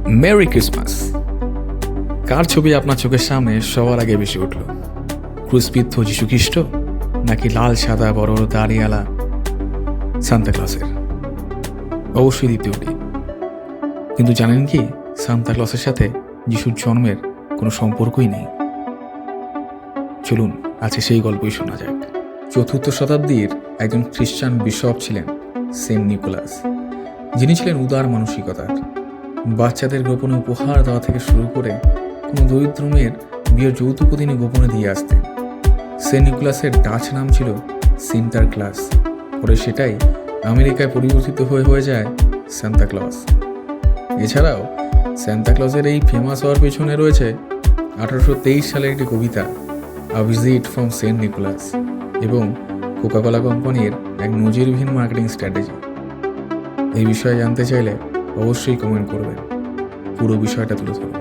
Merry Christmas. কার ছবি আপনার চোখের সামনে সবার আগে বেশি উঠল? ক্রুশবিদ্ধ যীশুখ্রিস্ট, নাকি লাল সাদা বড় দাড়িওয়ালা সান্তা ক্লসের? অবশ্যই দ্বিতীয়টি। কিন্তু জানেন কি, সান্তা ক্লসের সাথে যিশুর জন্মের কোনো সম্পর্কই নেই। চলুন আজকে সেই গল্পই শোনা যাক। 4th শতাব্দীর একজন খ্রিস্টান বিশপ ছিলেন সেন্ট নিকোলাস, যিনি ছিলেন উদার মানসিকতার। বাচ্চাদের গোপনে উপহার দেওয়া থেকে শুরু করে কোনো দরিদ্র মেয়ের বিয়ের যৌতুকও তিনি গোপনে দিয়ে আসতেন। সেন্ট নিকোলাসের ডাচ নাম ছিল সিন্টার ক্লাস, পরে সেটাই আমেরিকায় পরিবর্তিত হয়ে যায় সান্তা ক্লজ। এছাড়াও সান্তা ক্লজের এই ফেমাস হওয়ার পেছনে রয়েছে 1823 সালের একটি কবিতা, a visit from Saint Nicholas, এবং কোকাকোলা কোম্পানির এক নজিরবিহীন মার্কেটিং স্ট্র্যাটেজি। এই বিষয়ে জানতে চাইলে অবশ্যই কমেন্ট করবেন, পুরো বিষয়টা তুলে ধরব।